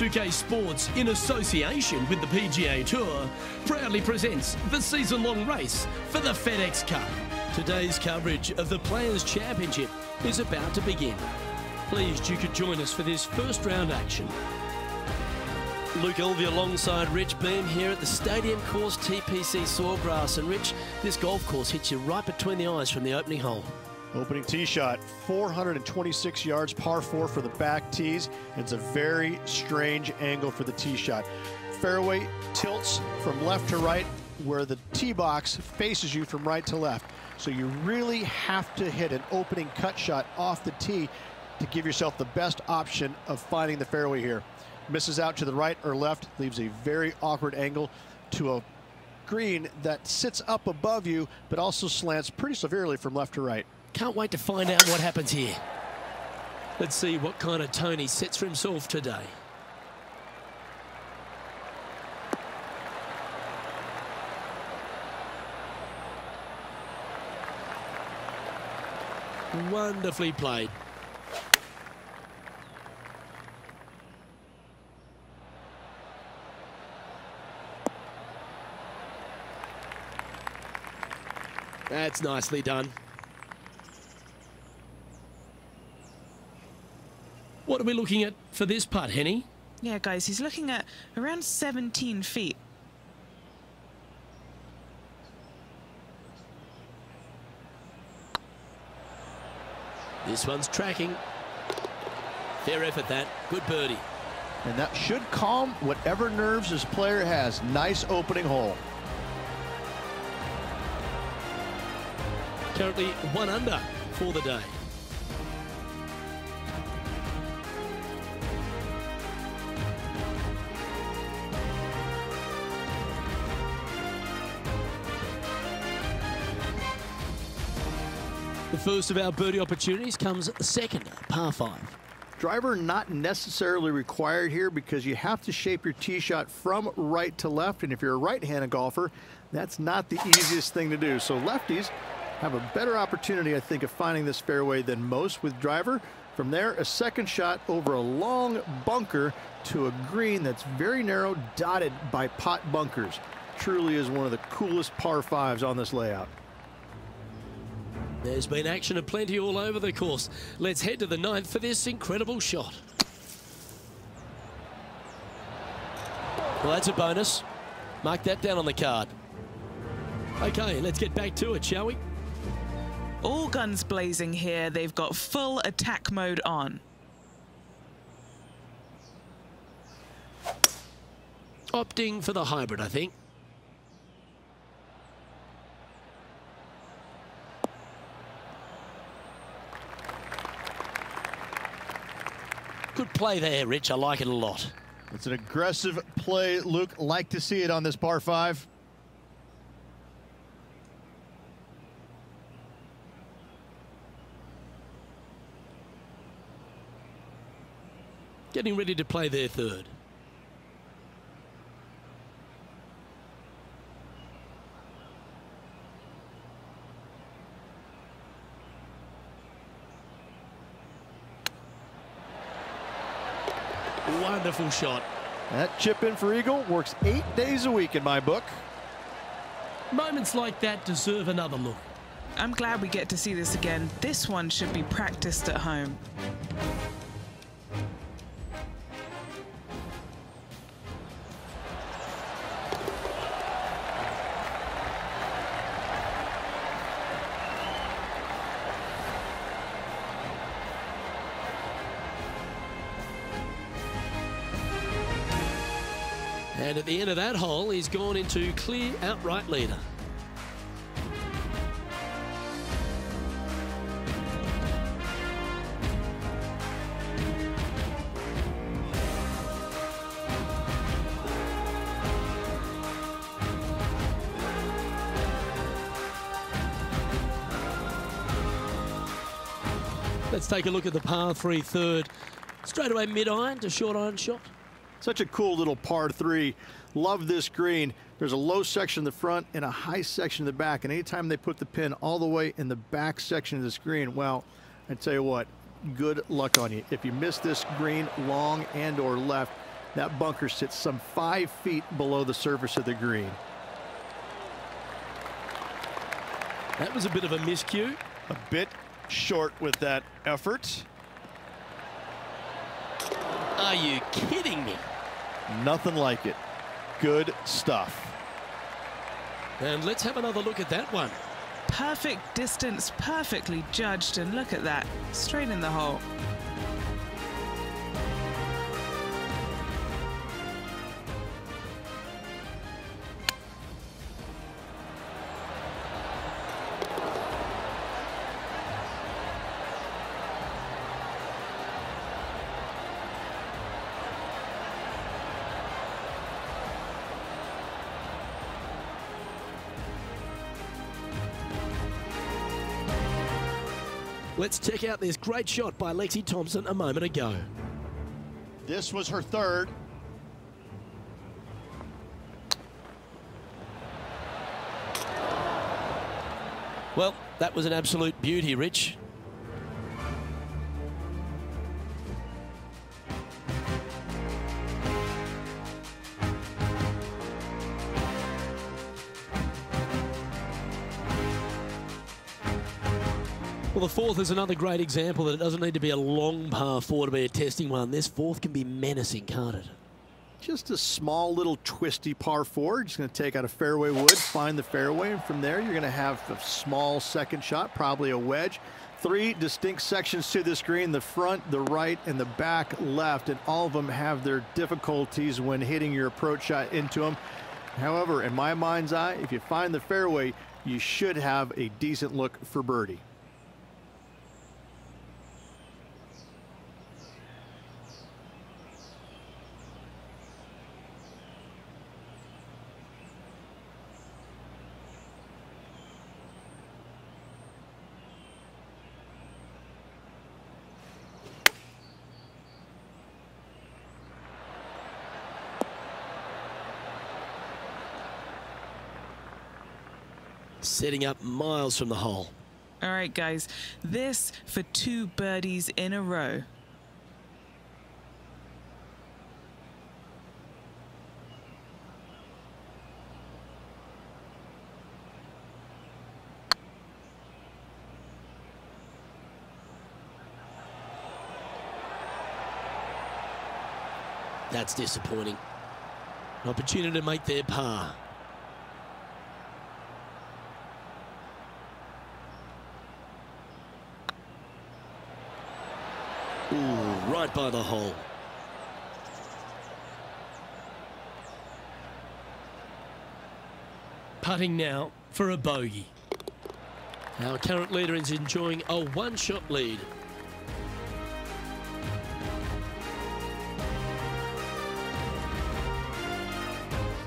2K Sports, in association with the PGA Tour, proudly presents the season-long race for the FedEx Cup. Today's coverage of the Players' Championship is about to begin. Pleased you could join us for this first round action. Luke Elvey alongside Rich Beam here at the Stadium Course TPC Sawgrass. And Rich, this golf course hits you right between the eyes from the opening hole. Opening tee shot, 426 yards, par 4 for the back tees. It's a very strange angle for the tee shot. Fairway tilts from left to right, where the tee box faces you from right to left. So you really have to hit an opening cut shot off the tee to give yourself the best option of finding the fairway here. Misses out to the right or left, leaves a very awkward angle to a green that sits up above you, but also slants pretty severely from left to right. Can't wait to find out what happens here. Let's see what kind of tone he sets for himself today. Wonderfully played. That's nicely done. What are we looking at for this putt, Henny? Yeah, guys, he's looking at around 17 feet. This one's tracking. Fair effort, that. Good birdie. And that should calm whatever nerves this player has. Nice opening hole. Currently 1 under for the day. The first of our birdie opportunities comes second, par 5. Driver not necessarily required here because you have to shape your tee shot from right to left. And if you're a right-handed golfer, that's not the easiest thing to do. So lefties have a better opportunity, I think, of finding this fairway than most with driver. From there, a second shot over a long bunker to a green that's very narrow, dotted by pot bunkers. Truly is one of the coolest par 5s on this layout. There's been action aplenty all over the course. Let's head to the 9th for this incredible shot. Well, that's a bonus. Mark that down on the card. Okay, let's get back to it, shall we? All guns blazing here. They've got full attack mode on. Opting for the hybrid, I think. Good play there, Rich. I like it a lot. It's an aggressive play, Luke. Like to see it on this par 5. Getting ready to play their third. Wonderful shot. That chip in for eagle works 8 days a week in my book. Moments like that deserve another look. I'm glad we get to see this again. This one should be practiced at home. And at the end of that hole, he's gone into clear outright leader. Let's take a look at the par 3 third. Straight away mid-iron to short iron shot. Such a cool little par 3. Love this green. There's a low section in the front and a high section in the back. And anytime they put the pin all the way in the back section of this green, well, I tell you what, good luck on you. If you miss this green long and or left, That bunker sits some 5 feet below the surface of the green. That was a bit of a miscue. A bit short with that effort. Are you kidding me? Nothing like it. Good stuff. And let's have another look at that one. Perfect distance, perfectly judged, and look at that, straight in the hole. Let's check out this great shot by Lexi Thompson a moment ago. This was her third. Well, that was an absolute beauty, Rich. Well, the fourth is another great example that it doesn't need to be a long par 4 to be a testing one. This fourth can be menacing, can't it? Just a small little twisty par 4. Just going to take out a fairway wood, find the fairway, and from there you're going to have a small second shot, probably a wedge. 3 distinct sections to this green, the front, the right, and the back left, and all of them have their difficulties when hitting your approach shot into them. However, in my mind's eye, if you find the fairway, you should have a decent look for birdie. Setting up miles from the hole. All right, guys, this for 2 birdies in a row. That's disappointing. An opportunity to make their par. Ooh, right by the hole. Putting now for a bogey. Our current leader is enjoying a 1-shot lead.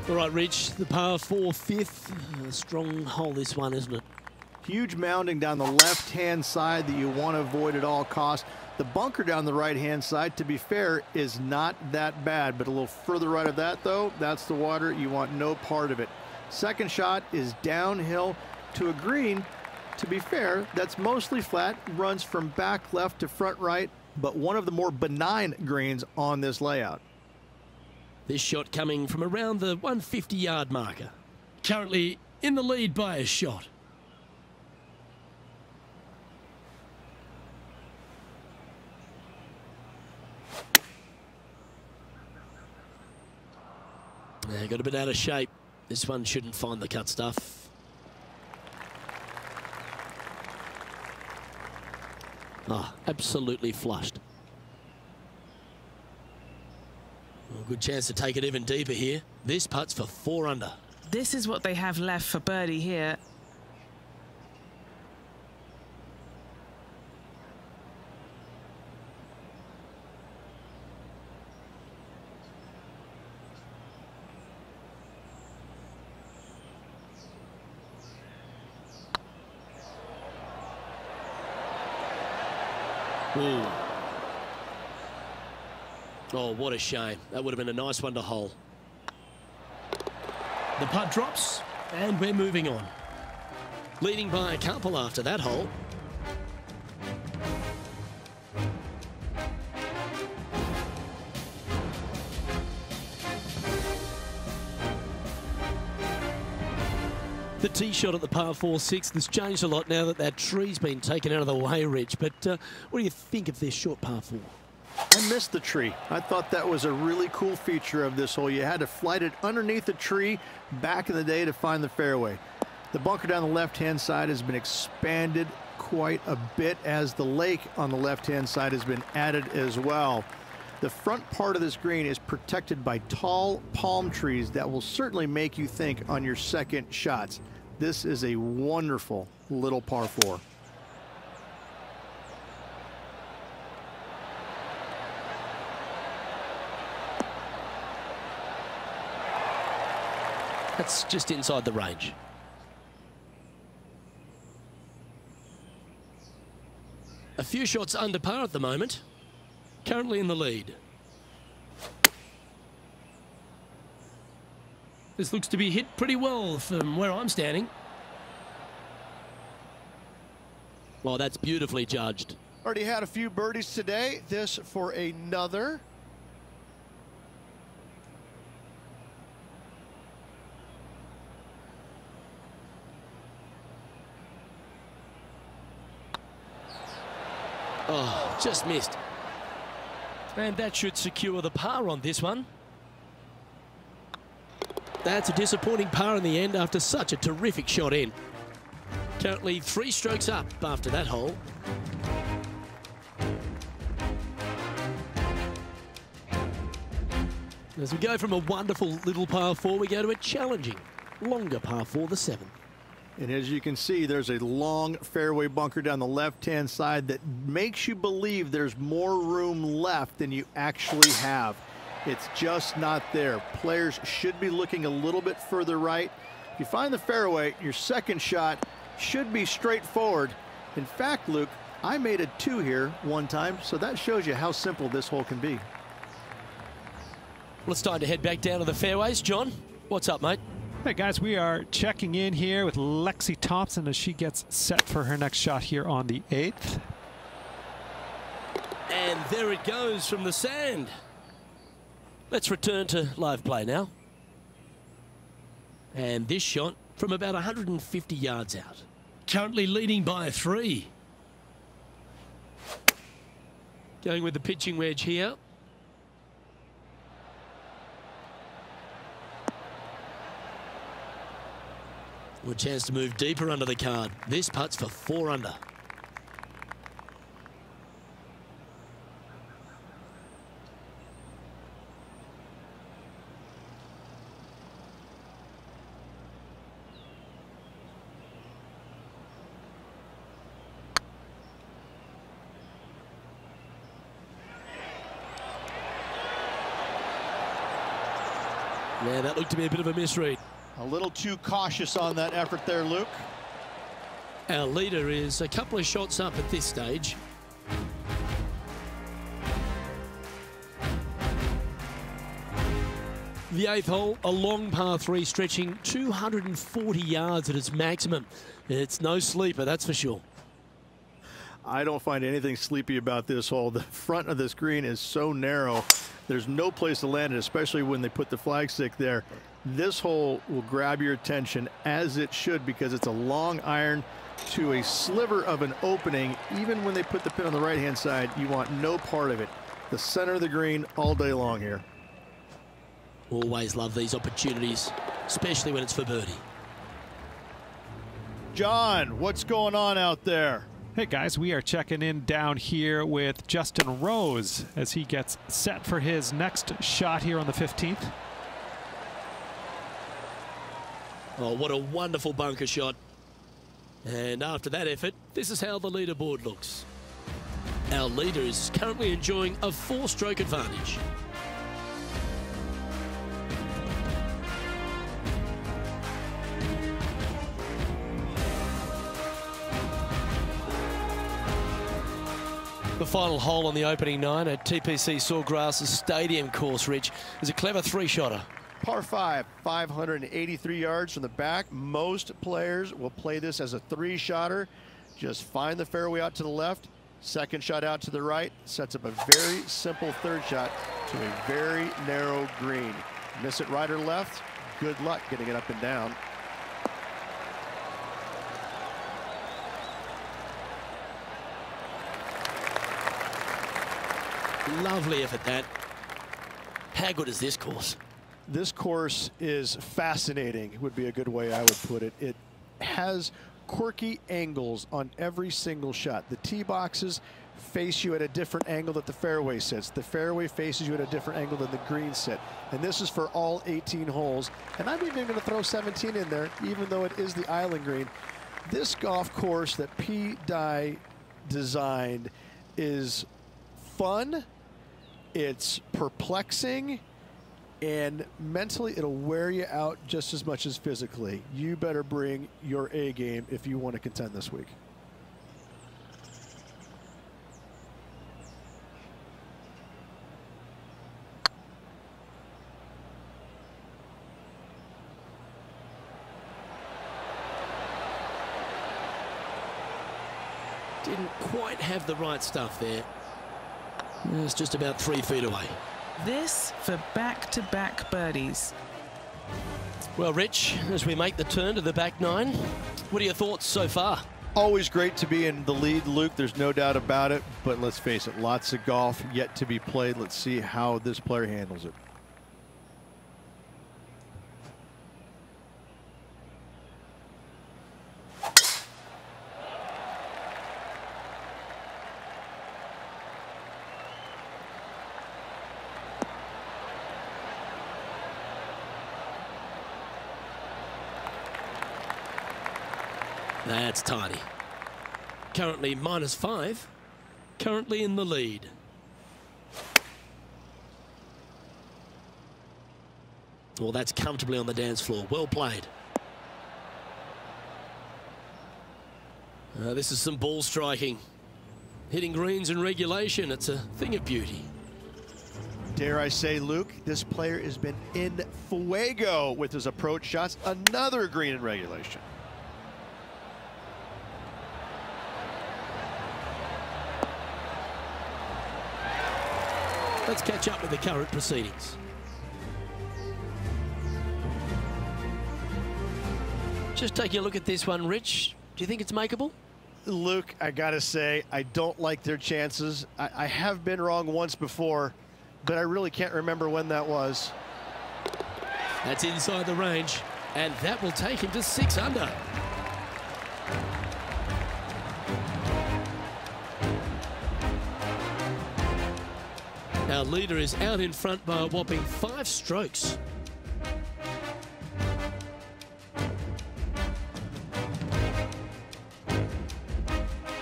All right, Rich, the par 4 fifth. A strong hole, this one, isn't it? Huge mounding down the left-hand side that you want to avoid at all costs. The bunker down the right-hand side, to be fair, is not that bad, but a little further right of that, though, that's the water. You want no part of it. Second shot is downhill to a green. To be fair, that's mostly flat, runs from back left to front right, but one of the more benign greens on this layout. This shot coming from around the 150-yard marker. Currently in the lead by a shot. Yeah, got a bit out of shape. This one shouldn't find the cut stuff. Oh, absolutely flushed. Well, good chance to take it even deeper here. This putt's for 4 under. This is what they have left for birdie here. Ooh. Oh, what a shame. That would have been a nice one to hole. The putt drops, and we're moving on. Leading by a couple after that hole. The tee shot at the par 4-6 has changed a lot now that that tree's been taken out of the way, Rich. But what do you think of this short par 4? I missed the tree. I thought that was a really cool feature of this hole. You had to flight it underneath the tree back in the day to find the fairway. The bunker down the left-hand side has been expanded quite a bit as the lake on the left-hand side has been added as well. The front part of this green is protected by tall palm trees that will certainly make you think on your second shots. This is a wonderful little par 4. That's just inside the range. A few shots under par at the moment. Currently in the lead. This looks to be hit pretty well from where I'm standing. Well, that's beautifully judged. Already had a few birdies today. This for another. Oh, just missed. And that should secure the par on this one. That's a disappointing par in the end after such a terrific shot in. Currently 3 strokes up after that hole. As we go from a wonderful little par 4, we go to a challenging, longer par 4, the 7th. And as you can see, there's a long fairway bunker down the left-hand side that makes you believe there's more room left than you actually have. It's just not there. Players should be looking a little bit further right. If you find the fairway, your second shot should be straightforward. In fact, Luke, I made a 2 here one time, so that shows you how simple this hole can be. Well, it's time to head back down to the fairways. John, what's up, mate? Hey guys, we are checking in here with Lexi Thompson as she gets set for her next shot here on the 8th. And there it goes from the sand. Let's return to live play now. And this shot from about 150 yards out. Currently leading by 3. Going with the pitching wedge here. A chance to move deeper under the card. This putt's for 4 under. Yeah, that looked to be a bit of a misread. A little too cautious on that effort there, Luke. Our leader is a couple of shots up at this stage. The 8th hole, a long par 3 stretching 240 yards at its maximum. It's no sleeper, that's for sure. I don't find anything sleepy about this hole. The front of this green is so narrow. There's no place to land it, especially when they put the flagstick there. This hole will grab your attention, as it should, because it's a long iron to a sliver of an opening. Even when they put the pin on the right-hand side, you want no part of it. The center of the green all day long here. Always love these opportunities, especially when it's for birdie. John, what's going on out there? Hey guys, we are checking in down here with Justin Rose as he gets set for his next shot here on the 15th. Oh, what a wonderful bunker shot. And after that effort, this is how the leaderboard looks. Our leader is currently enjoying a 4-stroke advantage. The final hole on the opening 9 at TPC Sawgrass's Stadium course, Rich, is a clever 3-shotter. Par 5, 583 yards from the back. Most players will play this as a 3-shotter. Just find the fairway out to the left, second shot out to the right, sets up a very simple 3rd shot to a very narrow green. Miss it right or left, good luck getting it up and down. Lovely effort, that. How good is this course? This course is fascinating, would be a good way I would put it. It has quirky angles on every single shot. The tee boxes face you at a different angle that the fairway sits. The fairway faces you at a different angle than the green sit. And this is for all 18 holes. And I'm even going to throw 17 in there, even though it is the island green. This golf course that P. Dye designed is fun, it's perplexing, and mentally it'll wear you out just as much as physically. You better bring your A game if you want to contend this week. Didn't quite have the right stuff there. It's just about 3 feet away. This for back-to-back birdies. Well, Rich, as we make the turn to the back nine, what are your thoughts so far? Always great to be in the lead, Luke. There's no doubt about it. But let's face it, lots of golf yet to be played. Let's see how this player handles it. That's tidy. Currently -5. Currently in the lead. Well, that's comfortably on the dance floor. Well played. This is some ball striking. Hitting greens in regulation. It's a thing of beauty. Dare I say, Luke, this player has been in fuego with his approach shots. Another green in regulation. Let's catch up with the current proceedings. Just taking a look at this one, Rich. Do you think it's makeable? Luke, I gotta say, I don't like their chances. I have been wrong once before, but I really can't remember when that was. That's inside the range, and that will take him to 6 under. Our leader is out in front by a whopping 5 strokes.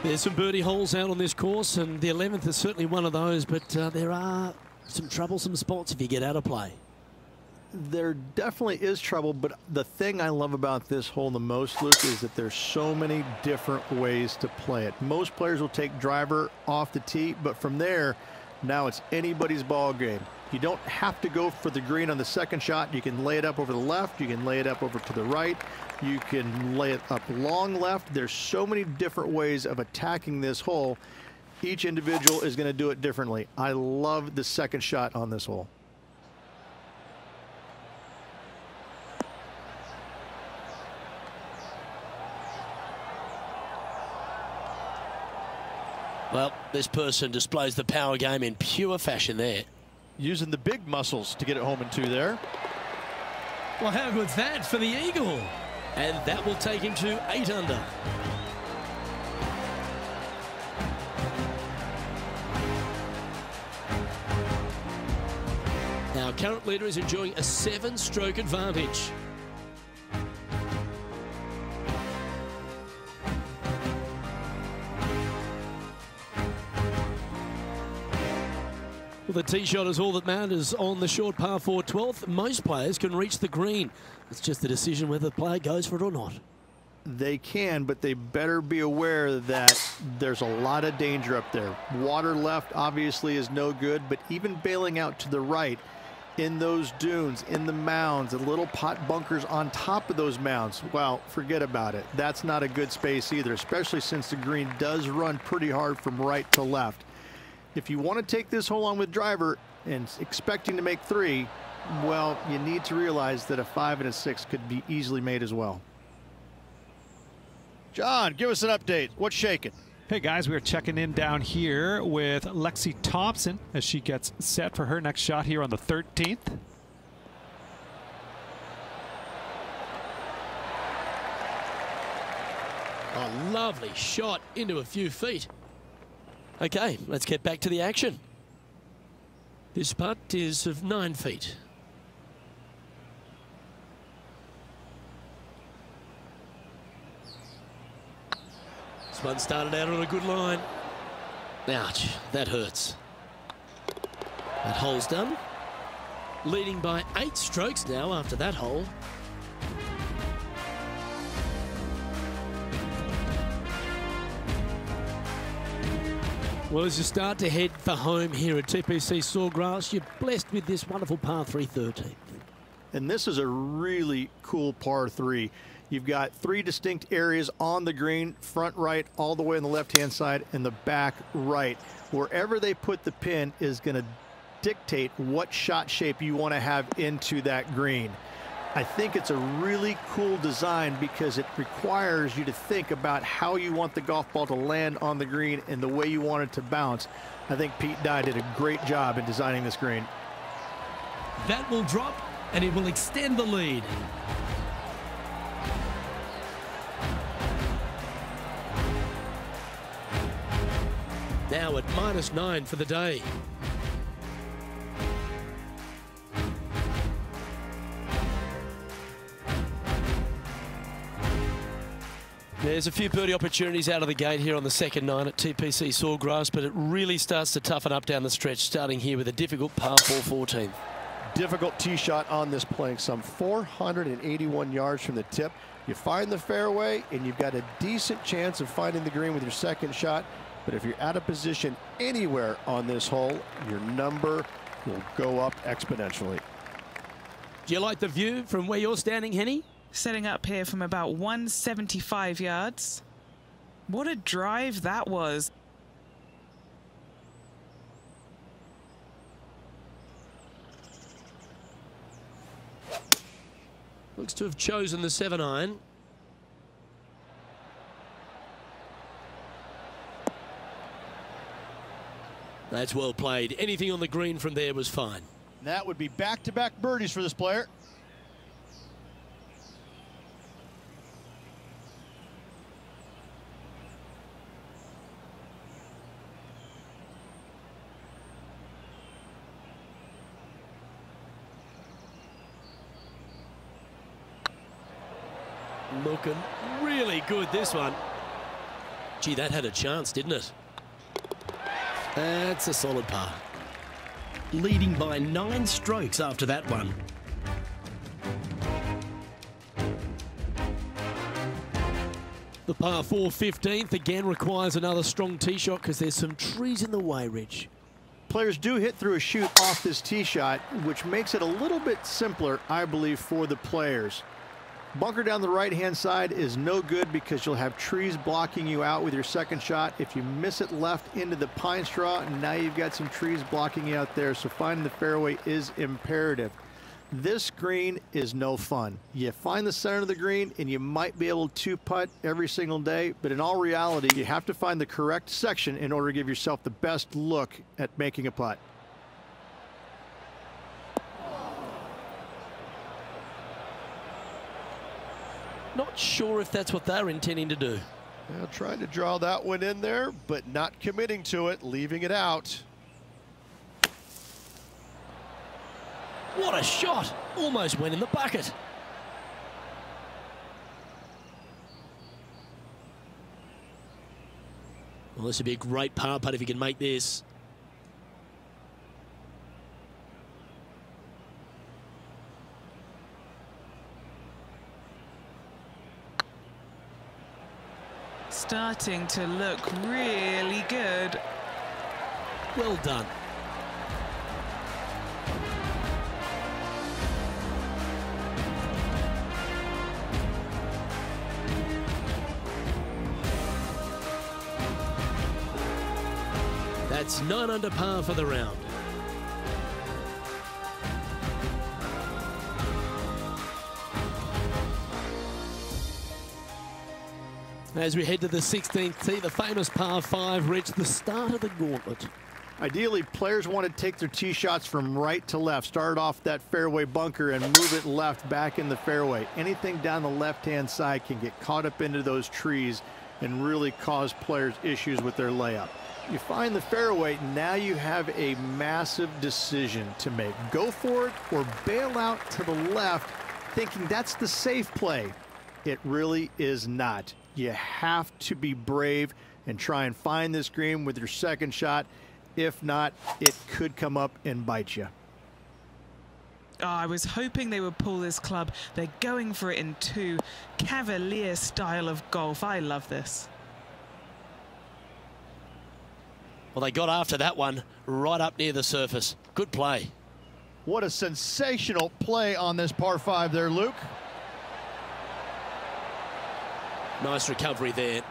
There's some birdie holes out on this course, and the 11th is certainly one of those, but there are some troublesome spots if you get out of play. There definitely is trouble, but the thing I love about this hole the most, Luke, is that there's so many different ways to play it. Most players will take driver off the tee, but from there, now it's anybody's ball game. You don't have to go for the green on the second shot. You can lay it up over the left. You can lay it up over to the right. You can lay it up long left. There's so many different ways of attacking this hole. Each individual is going to do it differently. I love the second shot on this hole. Well, this person displays the power game in pure fashion there. Using the big muscles to get it home in 2 there. Well, how good's that for the eagle? And that will take him to 8 under. Our current leader is enjoying a 7-stroke advantage. Well, the tee shot is all that matters on the short par 4 12th. Most players can reach the green. It's just the decision whether the player goes for it or not. They can, but they better be aware that there's a lot of danger up there. Water left obviously is no good, but even bailing out to the right in those dunes, in the mounds, the little pot bunkers on top of those mounds, well, forget about it. That's not a good space either, especially since the green does run pretty hard from right to left. If you want to take this hole on with driver and expecting to make 3, well, you need to realize that a 5 and a 6 could be easily made as well. John, give us an update. What's shaking? Hey guys, we're checking in down here with Lexi Thompson as she gets set for her next shot here on the 13th. A lovely shot into a few feet. Okay, let's get back to the action. This putt is of 9 feet. This one started out on a good line. Ouch, that hurts. That hole's done. Leading by 8 strokes now after that hole. Well, as you start to head for home here at TPC Sawgrass, you're blessed with this wonderful par 3 13th. And this is a really cool par 3. You've got 3 distinct areas on the green, front right, all the way on the left-hand side, and the back right. Wherever they put the pin is going to dictate what shot shape you want to have into that green. I think it's a really cool design because it requires you to think about how you want the golf ball to land on the green and the way you want it to bounce. I think Pete Dye did a great job in designing this green. That will drop and it will extend the lead. Now at -9 for the day. There's a few birdie opportunities out of the gate here on the second 9 at TPC Sawgrass, but it really starts to toughen up down the stretch, starting here with a difficult par 4 14th. Difficult tee shot on this playing some 481 yards from the tip. You find the fairway and you've got a decent chance of finding the green with your second shot, but if you're out of position anywhere on this hole, your number will go up exponentially. Do you like the view from where you're standing, Henny? Setting up here from about 175 yards. What a drive that was. Looks to have chosen the 7-iron. That's well played. Anything on the green from there was fine. That would be back-to-back birdies for this player. Looking really good, this one. Gee, that had a chance, didn't it? That's a solid par. Leading by 9 strokes after that one. The par 4 15th again requires another strong tee shot because there's some trees in the way, Rich. Players do hit through a chute off this tee shot, which makes it a little bit simpler, I believe, for the players. Bunker down the right-hand side is no good because you'll have trees blocking you out with your second shot. If you miss it left into the pine straw, now you've got some trees blocking you out there, so finding the fairway is imperative. This green is no fun. You find the center of the green and you might be able to putt every single day, but in all reality, you have to find the correct section in order to give yourself the best look at making a putt. Not sure if that's what they're intending to do. Well, trying to draw that one in there, but not committing to it, leaving it out. What a shot! Almost went in the bucket. Well, this would be a great par putt if he can make this. Starting to look really good. Well done. That's 9 under par for the round. As we head to the 16th tee, the famous par 5, Rich, the start of the gauntlet. Ideally, players want to take their tee shots from right to left. Start off that fairway bunker and move it left back in the fairway. Anything down the left-hand side can get caught up into those trees and really cause players issues with their layup. You find the fairway, now you have a massive decision to make. Go for it or bail out to the left, thinking that's the safe play. It really is not. You have to be brave and try and find this green with your second shot. If not, it could come up and bite you. Oh, I was hoping they would pull this club. They're going for it in 2. Cavalier style of golf. I love this. Well, they got after that one right up near the surface. Good play. What a sensational play on this par 5 there, Luke. Nice recovery there.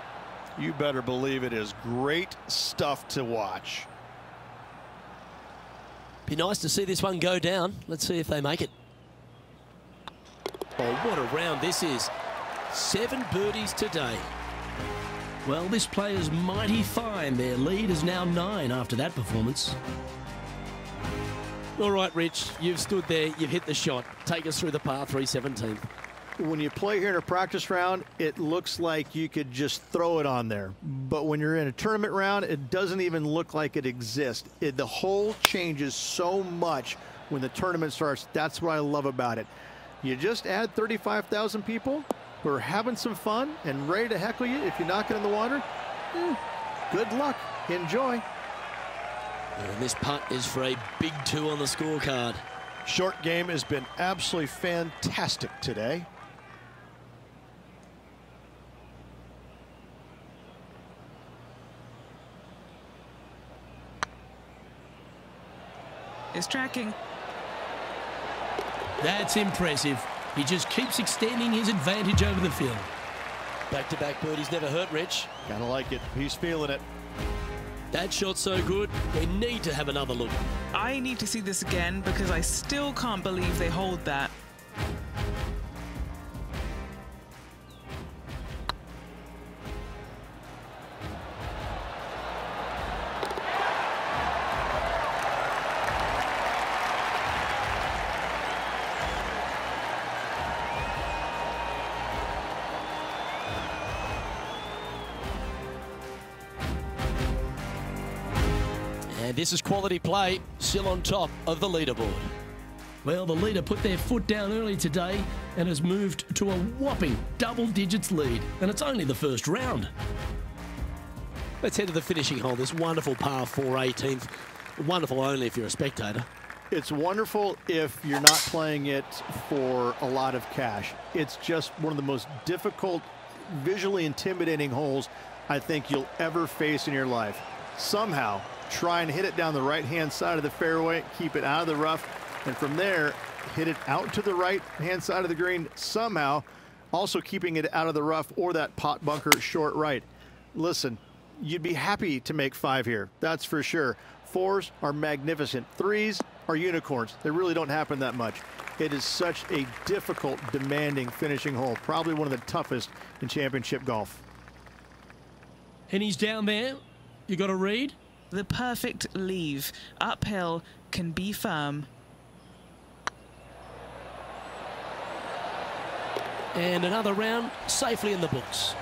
You better believe it is great stuff to watch. Be nice to see this one go down. Let's see if they make it. Oh, what a round this is. 7 birdies today. Well, this player's mighty fine. Their lead is now 9 after that performance. All right, Rich, you've stood there, you've hit the shot. Take us through the par 3 17th. When you play here in a practice round, it looks like you could just throw it on there. But when you're in a tournament round, it doesn't even look like it exists. The hole changes so much when the tournament starts. That's what I love about it. You just add 35,000 people who are having some fun and ready to heckle you if you knock it in the water. Good luck. Enjoy. And this putt is for a big 2 on the scorecard. Short game has been absolutely fantastic today. It's tracking. That's impressive. He just keeps extending his advantage over the field. Back-to-back birdies never hurt, Rich. Gotta like it. He's feeling it. That shot's so good, we need to have another look. I need to see this again because I still can't believe they hold that. And this is quality play, still on top of the leaderboard. Well, the leader put their foot down early today and has moved to a whopping double digits lead. And it's only the first round. Let's head to the finishing hole, this wonderful par 4 18th. Wonderful only if you're a spectator. It's wonderful if you're not playing it for a lot of cash. It's just one of the most difficult, visually intimidating holes I think you'll ever face in your life. Somehow, try and hit it down the right-hand side of the fairway, keep it out of the rough, and from there, hit it out to the right-hand side of the green somehow, also keeping it out of the rough or that pot bunker short right. Listen, you'd be happy to make 5 here, that's for sure. 4s are magnificent. 3s are unicorns. They really don't happen that much. It is such a difficult, demanding finishing hole, probably one of the toughest in championship golf. And he's down there. You got to read? The perfect leave. Uphill can be firm. And another round safely in the books.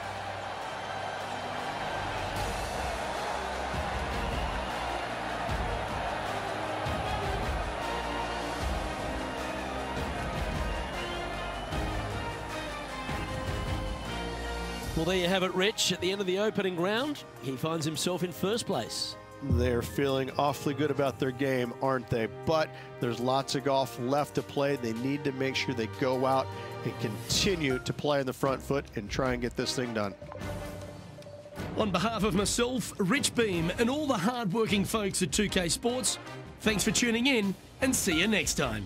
Well, there you have it, Rich. At the end of the opening round, he finds himself in first place. They're feeling awfully good about their game, aren't they? But there's lots of golf left to play. They need to make sure they go out and continue to play on the front foot and try and get this thing done. On behalf of myself, Rich Beam, and all the hard-working folks at 2K Sports, thanks for tuning in and see you next time.